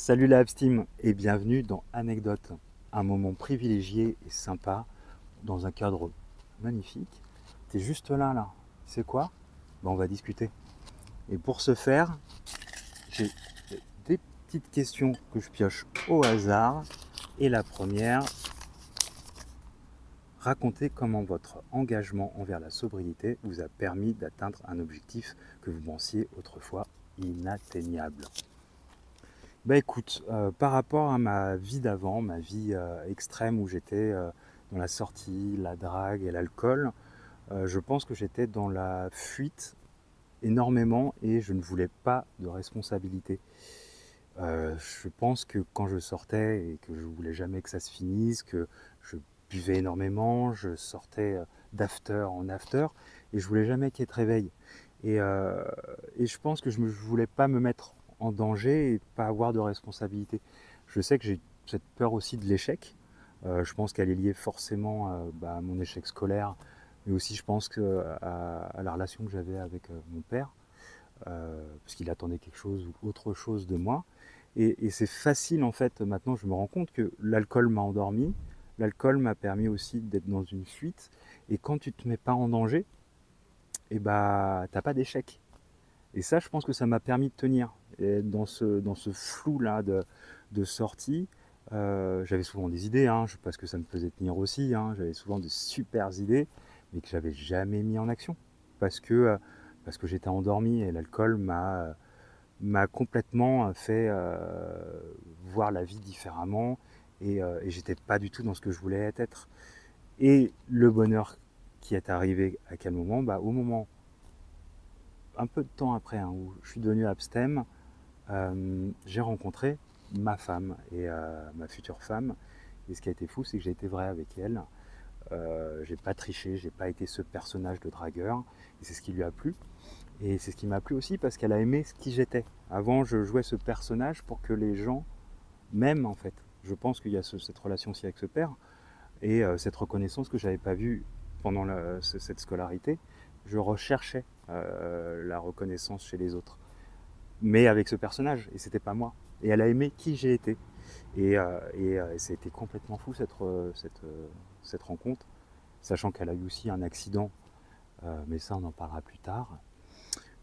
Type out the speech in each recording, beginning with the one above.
Salut la Team et bienvenue dans Anecdote, un moment privilégié et sympa dans un cadre magnifique. T'es juste là. C'est quoi? On va discuter. Et pour ce faire, j'ai des petites questions que je pioche au hasard. Et la première, racontez comment votre engagement envers la sobriété vous a permis d'atteindre un objectif que vous pensiez autrefois inatteignable. Bah écoute, par rapport à ma vie d'avant, ma vie extrême où j'étais dans la sortie, la drague et l'alcool, je pense que j'étais dans la fuite énormément et je ne voulais pas de responsabilité. Je pense que quand je sortais et que je voulais jamais que ça se finisse, que je buvais énormément, je sortais d'after en after et je voulais jamais qu'il y ait de réveil. Et je pense que je ne voulais pas me mettre en danger et pas avoir de responsabilité. Je sais que j'ai cette peur aussi de l'échec. Je pense qu'elle est liée forcément à mon échec scolaire, mais aussi je pense à la relation que j'avais avec mon père, parce qu'il attendait quelque chose ou autre chose de moi. Et c'est facile en fait, maintenant je me rends compte que l'alcool m'a endormi, l'alcool m'a permis aussi d'être dans une fuite, et quand tu te mets pas en danger, et bah t'as pas d'échec. Et ça, je pense que ça m'a permis de tenir. Et dans ce flou-là de sortie, j'avais souvent des idées, hein, parce que ça me faisait tenir aussi, hein, j'avais souvent de super idées, mais que j'avais jamais mis en action. Parce que, euh, parce que j'étais endormi et l'alcool m'a complètement fait voir la vie différemment et j'étais pas du tout dans ce que je voulais être. Et le bonheur qui est arrivé à quel moment? Bah, au moment, un peu de temps après, hein, où je suis devenu abstem, j'ai rencontré ma femme et ma future femme. Et ce qui a été fou, c'est que j'ai été vrai avec elle. J'ai pas triché, j'ai pas été ce personnage de dragueur. Et c'est ce qui lui a plu. Et c'est ce qui m'a plu aussi parce qu'elle a aimé ce qui j'étais. Avant, je jouais ce personnage pour que les gens m'aiment en fait. Je pense qu'il y a cette relation aussi avec ce père et cette reconnaissance que j'avais pas vue pendant cette scolarité. Je recherchais la reconnaissance chez les autres, mais avec ce personnage, et c'était pas moi. Et elle a aimé qui j'ai été. Et ça a été complètement fou cette rencontre, sachant qu'elle a eu aussi un accident, mais ça on en parlera plus tard.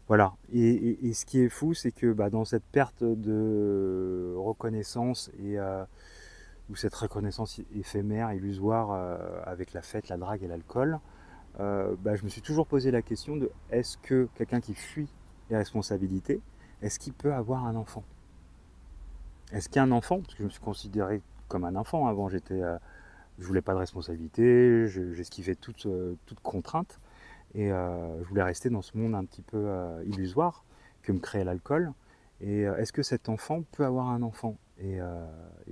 Voilà, et ce qui est fou, c'est que dans cette perte de reconnaissance ou cette reconnaissance éphémère, illusoire, avec la fête, la drague et l'alcool, je me suis toujours posé la question de est-ce que quelqu'un qui fuit les responsabilités, est-ce qu'il peut avoir un enfant? Est-ce qu'un enfant, parce que je me suis considéré comme un enfant avant, je voulais pas de responsabilité, j'esquivais toute contrainte, et je voulais rester dans ce monde un petit peu illusoire que me créait l'alcool. Et est-ce que cet enfant peut avoir un enfant? Et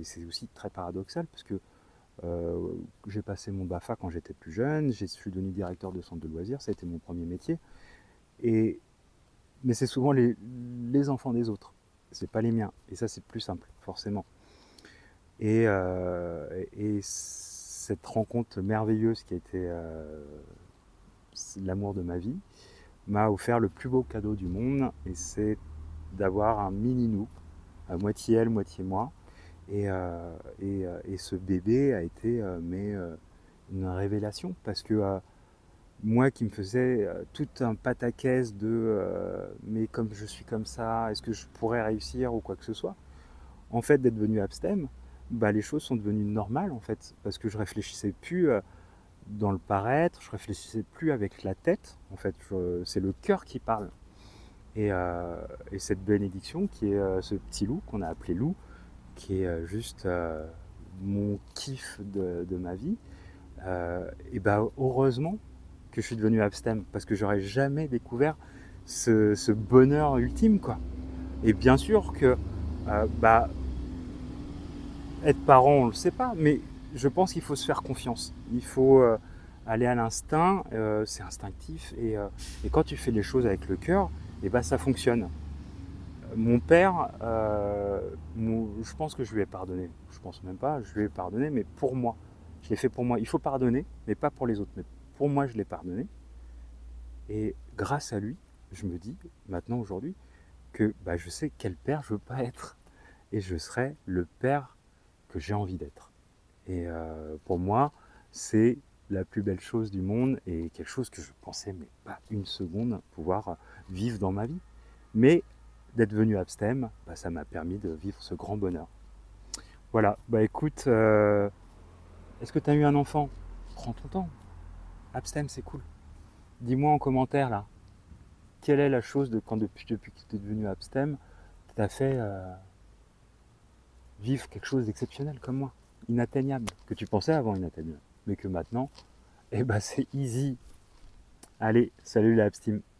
c'est aussi très paradoxal parce que j'ai passé mon BAFA quand j'étais plus jeune, je suis devenu directeur de centre de loisirs, ça a été mon premier métier. Et, mais c'est souvent les enfants des autres, c'est pas les miens. Et ça, c'est plus simple, forcément. Et cette rencontre merveilleuse qui a été l'amour de ma vie m'a offert le plus beau cadeau du monde, et c'est d'avoir un mini nous, à moitié elle, moitié moi. Et ce bébé a été une révélation parce que moi qui me faisais tout un pataquès de mais comme je suis comme ça, est-ce que je pourrais réussir ou quoi que ce soit, en fait d'être devenu abstem, les choses sont devenues normales en fait, parce que je réfléchissais plus dans le paraître, je réfléchissais plus avec la tête, en fait c'est le cœur qui parle. Et cette bénédiction qui est ce petit loup qu'on a appelé loup, qui est juste mon kiff de ma vie, heureusement que je suis devenu abstem, parce que j'aurais jamais découvert ce bonheur ultime, quoi. Et bien sûr que être parent, on le sait pas, mais je pense qu'il faut se faire confiance. Il faut aller à l'instinct, c'est instinctif, et quand tu fais les choses avec le cœur, ça fonctionne. Mon père, je pense que je lui ai pardonné. Je pense même pas, je lui ai pardonné, mais pour moi. Je l'ai fait pour moi. Il faut pardonner, mais pas pour les autres. Mais pour moi, je l'ai pardonné. Et grâce à lui, je me dis, maintenant, aujourd'hui, que je sais quel père je veux pas être. et je serai le père que j'ai envie d'être. Et pour moi, c'est la plus belle chose du monde et quelque chose que je pensais, mais pas une seconde, pouvoir vivre dans ma vie. Mais d'être venu à Abstem, bah, ça m'a permis de vivre ce grand bonheur. Voilà, bah écoute, est-ce que tu as eu un enfant? Prends ton temps. Abstem, c'est cool. Dis-moi en commentaire là, quelle est la chose depuis que tu es devenu Abstem, t'a fait vivre quelque chose d'exceptionnel comme moi, inatteignable, que tu pensais avant inatteignable, mais que maintenant, eh ben c'est easy. Allez, salut la Abstem.